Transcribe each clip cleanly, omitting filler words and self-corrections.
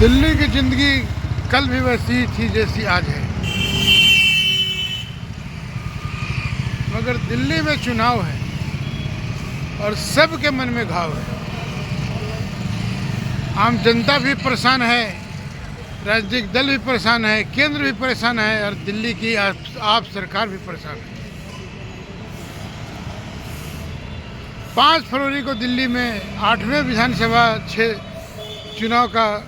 दिल्ली की ज़िंदगी कल भी वैसी ही थी जैसी आज है, मगर दिल्ली में चुनाव है और सबके मन में घाव है। आम जनता भी परेशान है, राजनीतिक दल भी परेशान है, केंद्र भी परेशान है और दिल्ली की आप सरकार भी परेशान है। 5 फरवरी को दिल्ली में 8वें विधानसभा चुनाव का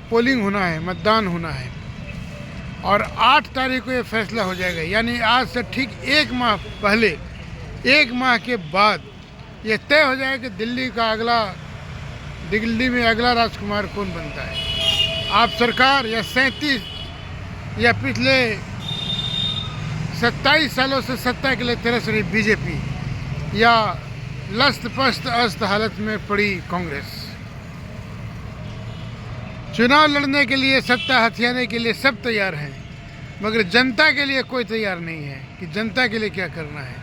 पोलिंग होना है, मतदान होना है और 8 तारीख को ये फैसला हो जाएगा। यानी आज से ठीक 1 माह पहले, 1 माह के बाद ये तय हो जाएगा कि दिल्ली में अगला राजकुमार कौन बनता है, आप सरकार या 37 या पिछले 27 सालों से सत्ता के लिए तरस रही बीजेपी या लस्त पस्त अस्त हालत में पड़ी कांग्रेस। चुनाव लड़ने के लिए, सत्ता हथियाने के लिए सब तैयार हैं, मगर जनता के लिए कोई तैयार नहीं है कि जनता के लिए क्या करना है।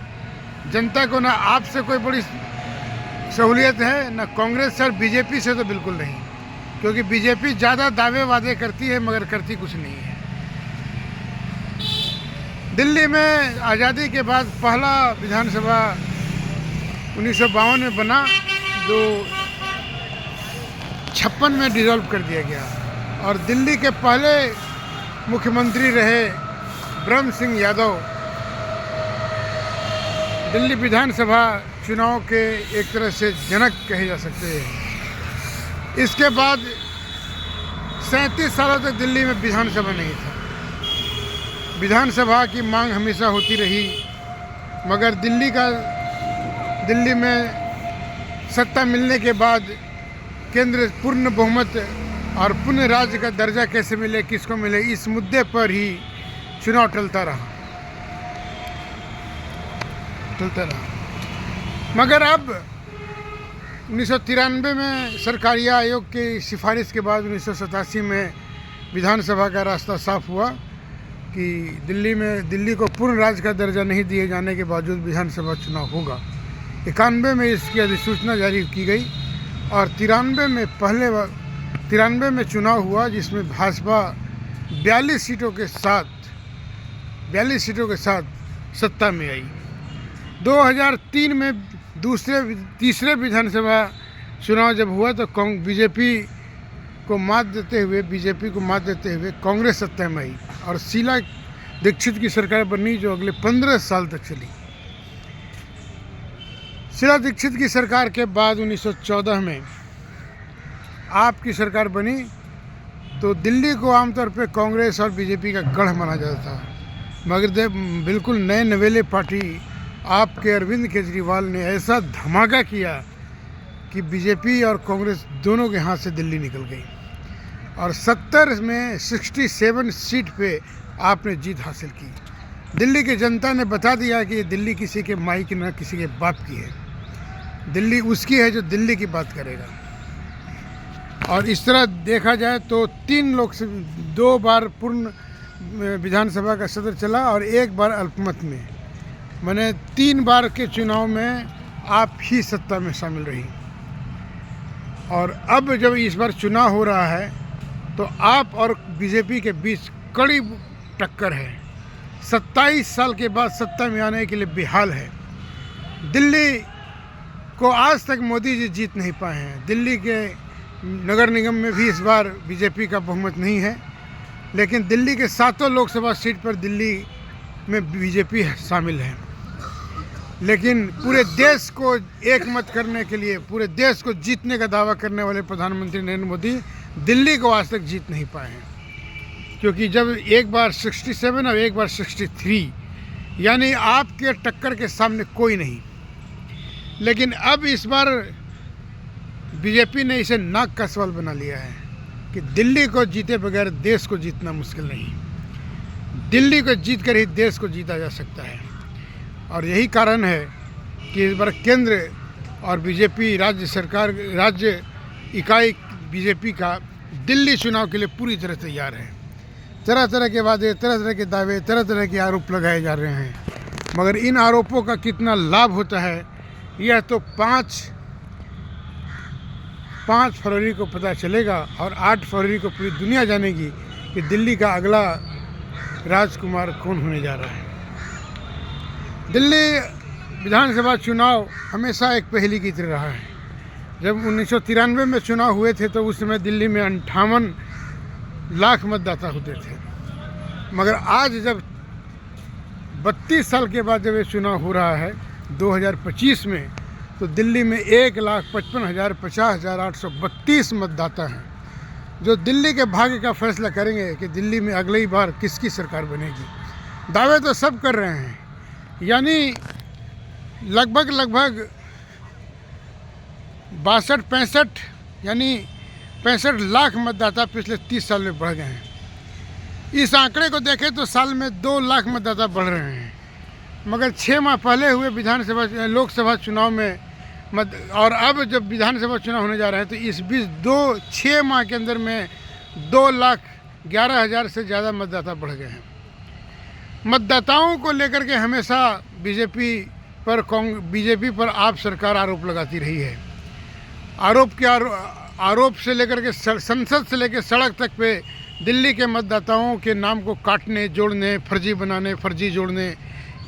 जनता को ना आपसे कोई बड़ी सहूलियत है, ना कांग्रेस और बीजेपी से तो बिल्कुल नहीं, क्योंकि बीजेपी ज़्यादा दावे वादे करती है मगर करती कुछ नहीं है। दिल्ली में आज़ादी के बाद पहला विधानसभा 1952 में बना, जो 56 में डिसॉल्व कर दिया गया और दिल्ली के पहले मुख्यमंत्री रहे ब्रह्म सिंह यादव दिल्ली विधानसभा चुनाव के एक तरह से जनक कहे जा सकते हैं। इसके बाद 37 सालों तक दिल्ली में विधानसभा नहीं था। विधानसभा की मांग हमेशा होती रही, मगर दिल्ली में सत्ता मिलने के बाद केंद्र पूर्ण बहुमत और पूर्ण राज्य का दर्जा कैसे मिले, किसको मिले, इस मुद्दे पर ही चुनाव टलता रहा। मगर अब 1993 में सरकारिया आयोग की सिफारिश के बाद 1987 में विधानसभा का रास्ता साफ हुआ कि दिल्ली को पूर्ण राज्य का दर्जा नहीं दिए जाने के बावजूद विधानसभा चुनाव होगा। 91 में इसकी अधिसूचना जारी की गई और 93 में चुनाव हुआ, जिसमें भाजपा 42 सीटों के साथ सत्ता में आई। 2003 में तीसरे विधानसभा चुनाव जब हुआ तो बीजेपी को मात देते हुए कांग्रेस सत्ता में आई और शीला दीक्षित की सरकार बनी, जो अगले 15 साल तक चली। शीला दीक्षित की सरकार के बाद 1914 में आपकी सरकार बनी, तो दिल्ली को आमतौर पे कांग्रेस और बीजेपी का गढ़ माना जाता था, मगर बिल्कुल नए नवेले पार्टी आपके अरविंद केजरीवाल ने ऐसा धमाका किया कि बीजेपी और कांग्रेस दोनों के हाथ से दिल्ली निकल गई और 70 में 67 सीट पे आपने जीत हासिल की। दिल्ली की जनता ने बता दिया कि दिल्ली किसी के माई की न किसी के बाप की है, दिल्ली उसकी है जो दिल्ली की बात करेगा। और इस तरह देखा जाए तो 2 बार पूर्ण विधानसभा का सदर चला और 1 बार अल्पमत में, मैंने 3 बार के चुनाव में आप ही सत्ता में शामिल रही। और अब जब इस बार चुनाव हो रहा है तो आप और बीजेपी के बीच कड़ी टक्कर है। 27 साल के बाद सत्ता में आने के लिए बेहाल है। दिल्ली को आज तक मोदी जी जीत नहीं पाए हैं। दिल्ली के नगर निगम में भी इस बार बीजेपी का बहुमत नहीं है, लेकिन दिल्ली के 7 लोकसभा सीट पर दिल्ली में बीजेपी शामिल है। लेकिन पूरे देश को एक मत करने के लिए, पूरे देश को जीतने का दावा करने वाले प्रधानमंत्री नरेंद्र मोदी दिल्ली को आज तक जीत नहीं पाए हैं, क्योंकि जब 1 बार 67 और 1 बार 63, यानी आपके टक्कर के सामने कोई नहीं। लेकिन अब इस बार बीजेपी ने इसे नाक का सवाल बना लिया है कि दिल्ली को जीते बगैर देश को जीतना मुश्किल नहीं, दिल्ली को जीत कर ही देश को जीता जा सकता है। और यही कारण है कि इस बार केंद्र और बीजेपी राज्य इकाई बीजेपी का दिल्ली चुनाव के लिए पूरी तरह तैयार है। तरह तरह के वादे, तरह तरह के दावे, तरह तरह के आरोप लगाए जा रहे हैं, मगर इन आरोपों का कितना लाभ होता है यह तो 5 5 फरवरी को पता चलेगा और 8 फरवरी को पूरी दुनिया जानेगी कि दिल्ली का अगला राजकुमार कौन होने जा रहा है। दिल्ली विधानसभा चुनाव हमेशा एक पहेली की तरह रहा है। जब 1993 में चुनाव हुए थे तो उस समय दिल्ली में 58 लाख मतदाता होते थे, मगर आज जब 32 साल के बाद जब ये चुनाव हो रहा है 2025 में, तो दिल्ली में 1,55,50,832 मतदाता हैं, जो दिल्ली के भाग्य का फैसला करेंगे कि दिल्ली में अगली बार किसकी सरकार बनेगी। दावे तो सब कर रहे हैं, यानी लगभग 62-65 यानी 65 लाख मतदाता पिछले 30 साल में बढ़ गए हैं। इस आंकड़े को देखें तो साल में 2 लाख मतदाता बढ़ रहे हैं, मगर 6 माह पहले हुए लोकसभा चुनाव में और अब जब विधानसभा चुनाव होने जा रहे हैं तो इस बीच 6 माह के अंदर में 2,11,000 से ज़्यादा मतदाता बढ़ गए हैं। मतदाताओं को लेकर के हमेशा बीजेपी पर आप सरकार आरोप लगाती रही है। आरोप से लेकर के संसद से लेकर सड़क तक पे दिल्ली के मतदाताओं के नाम को काटने, जोड़ने, फर्जी बनाने, फर्जी जोड़ने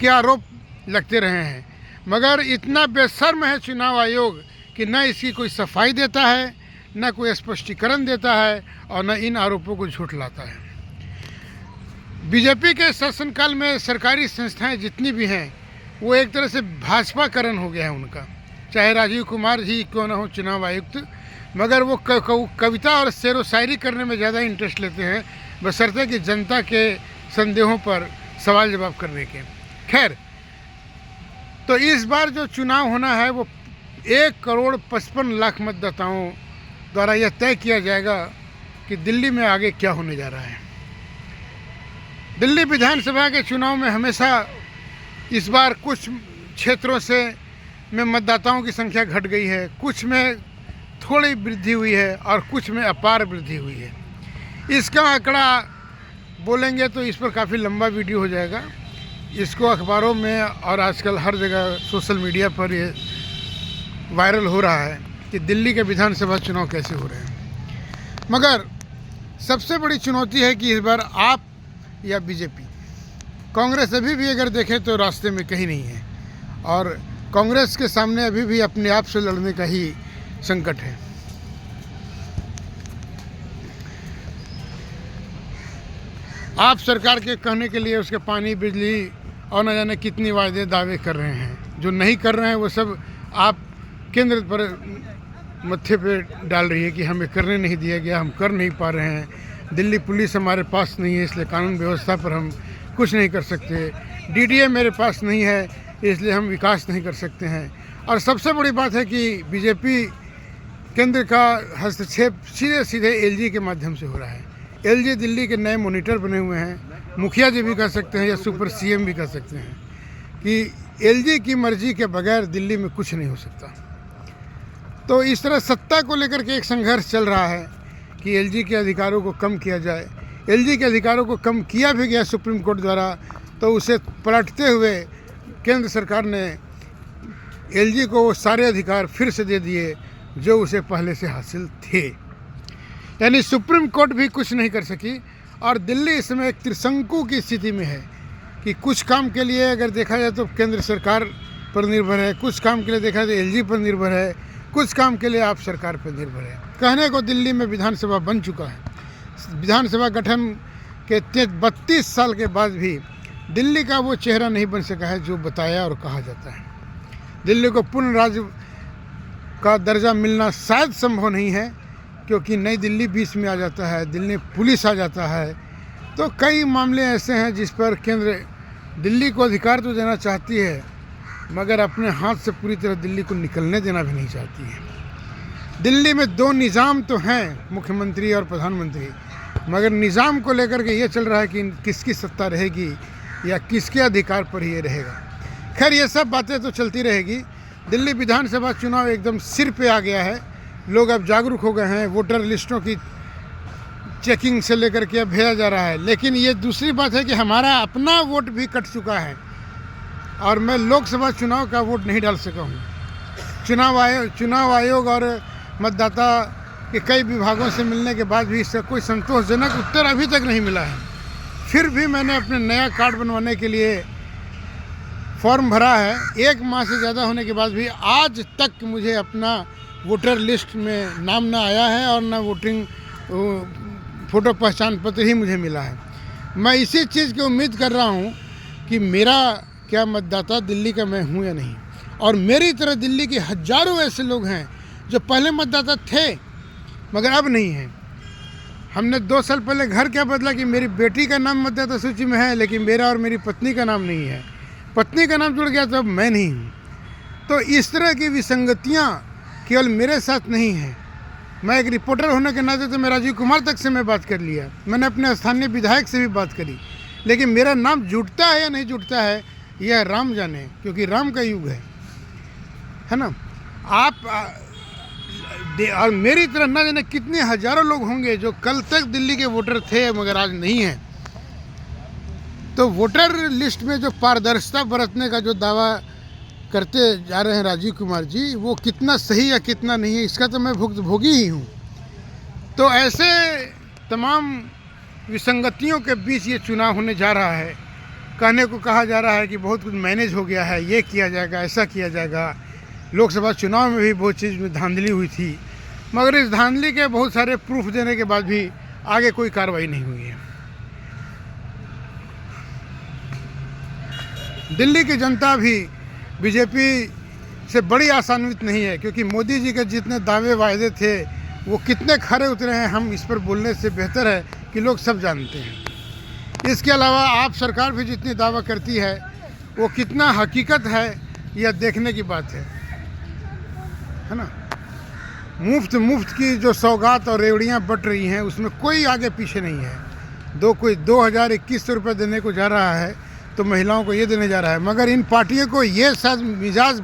के आरोप लगते रहे हैं। मगर इतना बेशर्म है चुनाव आयोग कि न इसकी कोई सफाई देता है, न कोई स्पष्टीकरण देता है और न इन आरोपों को झुठलाता है। बीजेपी के शासनकाल में सरकारी संस्थाएं जितनी भी हैं वो एक तरह से भाजपाकरण हो गया है उनका। चाहे राजीव कुमार जी क्यों न हो चुनाव आयुक्त, मगर वो कविता और शेर व शायरी करने में ज़्यादा इंटरेस्ट लेते हैं, बशर्ते कि जनता के संदेहों पर सवाल जवाब करने के। खैर, तो इस बार जो चुनाव होना है वो 1,55,00,000 मतदाताओं द्वारा यह तय किया जाएगा कि दिल्ली में आगे क्या होने जा रहा है। दिल्ली विधानसभा के चुनाव में हमेशा इस बार कुछ क्षेत्रों में मतदाताओं की संख्या घट गई है, कुछ में थोड़ी वृद्धि हुई है और कुछ में अपार वृद्धि हुई है। इसका आंकड़ा बोलेंगे तो इस पर काफ़ी लंबा वीडियो हो जाएगा। इसको अखबारों में और आजकल हर जगह सोशल मीडिया पर ये वायरल हो रहा है कि दिल्ली के विधानसभा चुनाव कैसे हो रहे हैं। मगर सबसे बड़ी चुनौती है कि इस बार आप या बीजेपी, कांग्रेस अभी भी अगर देखें तो रास्ते में कहीं नहीं है और कांग्रेस के सामने अभी भी अपने आप से लड़ने का ही संकट है। आप सरकार के कहने के लिए उसके पानी, बिजली और न जाने कितनी वायदे दावे कर रहे हैं। जो नहीं कर रहे हैं वो सब आप केंद्र पर मत्थे पे डाल रही है कि हमें करने नहीं दिया गया, हम कर नहीं पा रहे हैं, दिल्ली पुलिस हमारे पास नहीं है इसलिए कानून व्यवस्था पर हम कुछ नहीं कर सकते, डीडीए मेरे पास नहीं है इसलिए हम विकास नहीं कर सकते हैं। और सबसे बड़ी बात है कि बीजेपी केंद्र का हस्तक्षेप सीधे सीधे एलजी के माध्यम से हो रहा है। एलजी दिल्ली के नए मॉनिटर बने हुए हैं, मुखिया जी भी कह सकते हैं या सुपर सीएम भी कह सकते हैं कि एलजी की मर्जी के बगैर दिल्ली में कुछ नहीं हो सकता। तो इस तरह सत्ता को लेकर के एक संघर्ष चल रहा है कि एलजी के अधिकारों को कम किया जाए। एलजी के अधिकारों को कम किया भी गया सुप्रीम कोर्ट द्वारा, तो उसे पलटते हुए केंद्र सरकार ने एलजी को वो सारे अधिकार फिर से दे दिए जो उसे पहले से हासिल थे। यानी सुप्रीम कोर्ट भी कुछ नहीं कर सकी और दिल्ली इस समय एक त्रिशंकु की स्थिति में है कि कुछ काम के लिए अगर देखा जाए तो केंद्र सरकार पर निर्भर है, कुछ काम के लिए देखा जाए तो एलजी पर निर्भर है, कुछ काम के लिए आप सरकार पर निर्भर है। कहने को दिल्ली में विधानसभा बन चुका है, विधानसभा गठन के 32 साल के बाद भी दिल्ली का वो चेहरा नहीं बन सका है जो बताया और कहा जाता है। दिल्ली को पूर्ण राज्य का दर्जा मिलना शायद संभव नहीं है क्योंकि नई दिल्ली बीच में आ जाता है, दिल्ली पुलिस आ जाता है, तो कई मामले ऐसे हैं जिस पर केंद्र दिल्ली को अधिकार तो देना चाहती है मगर अपने हाथ से पूरी तरह दिल्ली को निकलने देना भी नहीं चाहती है। दिल्ली में 2 निज़ाम तो हैं, मुख्यमंत्री और प्रधानमंत्री, मगर निज़ाम को लेकर के ये चल रहा है कि किसकी सत्ता रहेगी या किसके अधिकार पर ये रहेगा। खैर, ये सब बातें तो चलती रहेगी। दिल्ली विधानसभा चुनाव एकदम सिर पे आ गया है, लोग अब जागरूक हो गए हैं, वोटर लिस्टों की चेकिंग से लेकर के अब भेजा जा रहा है। लेकिन ये दूसरी बात है कि हमारा अपना वोट भी कट चुका है और मैं लोकसभा चुनाव का वोट नहीं डाल सका हूँ। चुनाव आयोग और मतदाता के कई विभागों से मिलने के बाद भी इसका कोई संतोषजनक उत्तर अभी तक नहीं मिला है। फिर भी मैंने अपने नया कार्ड बनवाने के लिए फॉर्म भरा है। 1 माह से ज़्यादा होने के बाद भी आज तक मुझे अपना वोटर लिस्ट में नाम ना आया है और ना वोटिंग फ़ोटो पहचान पत्र ही मुझे मिला है। मैं इसी चीज़ की उम्मीद कर रहा हूँ कि मेरा क्या मतदाता दिल्ली का मैं हूँ या नहीं, और मेरी तरह दिल्ली के हज़ारों ऐसे लोग हैं जो पहले मतदाता थे मगर अब नहीं हैं। हमने 2 साल पहले घर क्या बदला कि मेरी बेटी का नाम मतदाता सूची में है, लेकिन मेरा और मेरी पत्नी का नाम नहीं है। पत्नी का नाम जुड़ गया तो अब मैं नहीं हूँ। तो इस तरह की विसंगतियाँ केवल मेरे साथ नहीं हैं। मैं एक रिपोर्टर होने के नाते तो मैं राजीव कुमार तक से मैं बात कर लिया, मैंने अपने स्थानीय विधायक से भी बात करी, लेकिन मेरा नाम जुटता है या नहीं जुटता है यह राम जाने, क्योंकि राम का युग है ना। आप और मेरी तरह ना जाने कितने हज़ारों लोग होंगे जो कल तक दिल्ली के वोटर थे मगर आज नहीं हैं। तो वोटर लिस्ट में जो पारदर्शिता बरतने का जो दावा करते जा रहे हैं राजीव कुमार जी, वो कितना सही या कितना नहीं है इसका तो मैं भुक्तभोगी ही हूँ। तो ऐसे तमाम विसंगतियों के बीच ये चुनाव होने जा रहा है। कहने को कहा जा रहा है कि बहुत कुछ मैनेज हो गया है, ये किया जाएगा, ऐसा किया जाएगा। लोकसभा चुनाव में भी बहुत चीज़ में धांधली हुई थी, मगर इस धांधली के बहुत सारे प्रूफ देने के बाद भी आगे कोई कार्रवाई नहीं हुई है। दिल्ली की जनता भी बीजेपी से बड़ी आशान्वित नहीं है, क्योंकि मोदी जी के जितने दावे वायदे थे वो कितने खरे उतरे हैं हम इस पर बोलने से बेहतर है कि लोग सब जानते हैं। इसके अलावा आप सरकार भी जितनी दावा करती है वो कितना हकीकत है यह देखने की बात है ना। मुफ्त की जो सौगात और रेवड़ियाँ बट रही हैं उसमें कोई आगे पीछे नहीं है। कोई 2021 रुपये देने को जा रहा है तो महिलाओं को ये देने जा रहा है, मगर इन पार्टियों को ये शायद मिजाज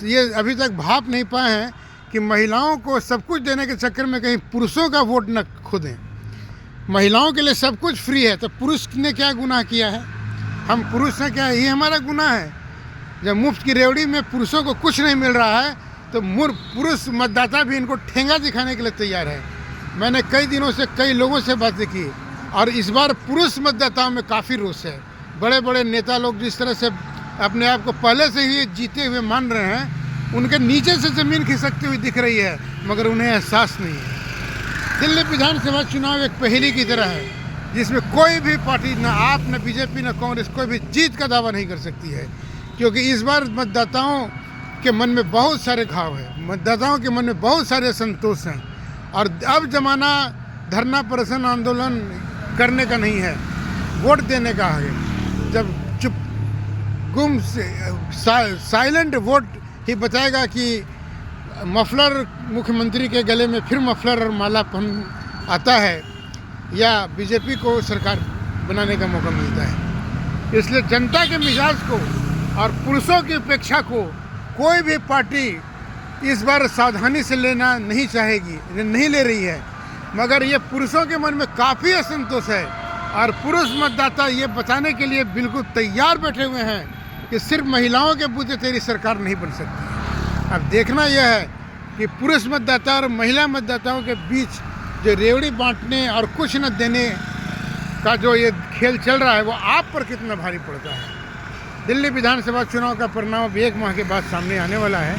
ये अभी तक भाप नहीं पाए हैं कि महिलाओं को सब कुछ देने के चक्कर में कहीं पुरुषों का वोट न खो दें। महिलाओं के लिए सब कुछ फ्री है तो पुरुष ने क्या गुनाह किया है? हम पुरुष ने क्या, ये हमारा गुनाह है? जब मुफ्त की रेवड़ी में पुरुषों को कुछ नहीं मिल रहा है तो पुरुष मतदाता भी इनको ठेंगा दिखाने के लिए तैयार है। मैंने कई दिनों से कई लोगों से बातें की और इस बार पुरुष मतदाताओं में काफ़ी रोष है। बड़े बड़े नेता लोग जिस तरह से अपने आप को पहले से ही जीते हुए मान रहे हैं, उनके नीचे से ज़मीन खिसकती हुई दिख रही है, मगर उन्हें एहसास नहीं है। दिल्ली विधानसभा चुनाव एक पहेली की तरह है जिसमें कोई भी पार्टी, न आप, न बीजेपी, न कांग्रेस, कोई भी जीत का दावा नहीं कर सकती है, क्योंकि इस बार मतदाताओं के मन में बहुत सारे घाव हैं, मतदाताओं के मन में बहुत सारे असंतोष हैं। और अब ज़माना धरना प्रदर्शन आंदोलन करने का नहीं है, वोट देने का है। जब चुप गुम साइलेंट वोट ही बताएगा कि मफलर मुख्यमंत्री के गले में फिर मफलर और माला पहन आता है या बीजेपी को सरकार बनाने का मौका मिलता है। इसलिए जनता के मिजाज को और पुरुषों की उपेक्षा को कोई भी पार्टी इस बार सावधानी से लेना नहीं चाहेगी, नहीं ले रही है, मगर ये पुरुषों के मन में काफ़ी असंतोष है और पुरुष मतदाता ये बताने के लिए बिल्कुल तैयार बैठे हुए हैं कि सिर्फ महिलाओं के बूते तेरी सरकार नहीं बन सकती। अब देखना यह है कि पुरुष मतदाता और महिला मतदाताओं के बीच जो रेवड़ी बांटने और कुछ न देने का जो ये खेल चल रहा है वो आप पर कितना भारी पड़ता है। दिल्ली विधानसभा चुनाव का परिणाम अब 1 माह के बाद सामने आने वाला है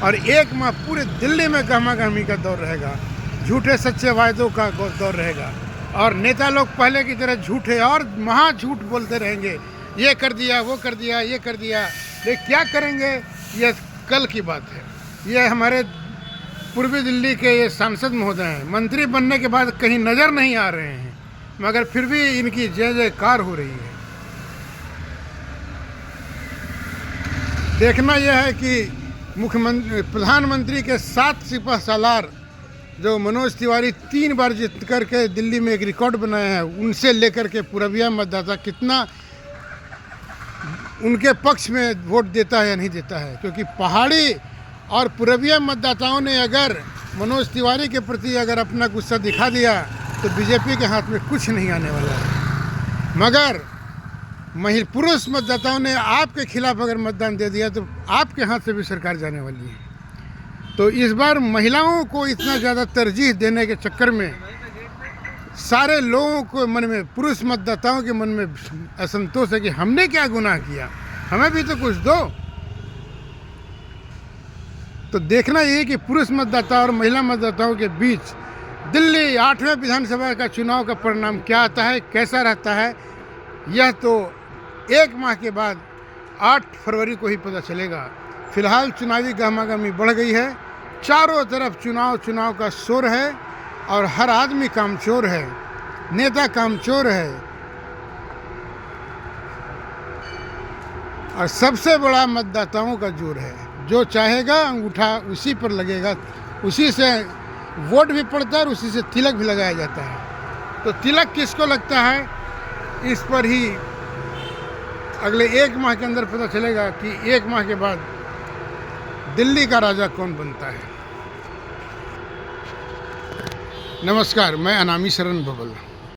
और 1 माह पूरे दिल्ली में गहमा गहमी का दौर रहेगा, झूठे सच्चे वायदों का दौर रहेगा और नेता लोग पहले की तरह झूठे और महा झूठ बोलते रहेंगे, ये कर दिया, वो कर दिया, ये कर दिया। लेकिन क्या करेंगे ये कल की बात है। ये हमारे पूर्वी दिल्ली के ये सांसद महोदय हैं, मंत्री बनने के बाद कहीं नज़र नहीं आ रहे हैं, मगर फिर भी इनकी जय जयकार हो रही है। देखना यह है कि प्रधानमंत्री के 7 सिपह सालार जो मनोज तिवारी 3 बार जीत करके दिल्ली में एक रिकॉर्ड बनाए हैं, उनसे लेकर के पूरबिया मतदाता कितना उनके पक्ष में वोट देता है या नहीं देता है। क्योंकि पहाड़ी और पूरबिया मतदाताओं ने अगर मनोज तिवारी के प्रति अगर अपना गुस्सा दिखा दिया तो बीजेपी के हाथ में कुछ नहीं आने वाला है। मगर पुरुष मतदाताओं ने आपके खिलाफ अगर मतदान दे दिया तो आपके हाथ से भी सरकार जाने वाली है। तो इस बार महिलाओं को इतना ज़्यादा तरजीह देने के चक्कर में सारे लोगों को मन में, पुरुष मतदाताओं के मन में असंतोष है कि हमने क्या गुनाह किया, हमें भी तो कुछ दो। तो देखना ये कि पुरुष मतदाता और महिला मतदाताओं के बीच दिल्ली 8वें विधानसभा का चुनाव का परिणाम क्या आता है, कैसा रहता है, यह तो 1 माह के बाद 8 फरवरी को ही पता चलेगा। फिलहाल चुनावी गहमागहमी बढ़ गई है, चारों तरफ चुनाव का शोर है और हर आदमी कामचोर है, नेता कामचोर है। और सबसे बड़ा मतदाताओं का जोर है, जो चाहेगा अंगूठा उसी पर लगेगा, उसी से वोट भी पड़ता है और उसी से तिलक भी लगाया जाता है। तो तिलक किसको लगता है, इस पर ही अगले 1 माह के अंदर पता चलेगा कि 1 माह के बाद दिल्ली का राजा कौन बनता है। नमस्कार, मैं अनामी शरण बबल।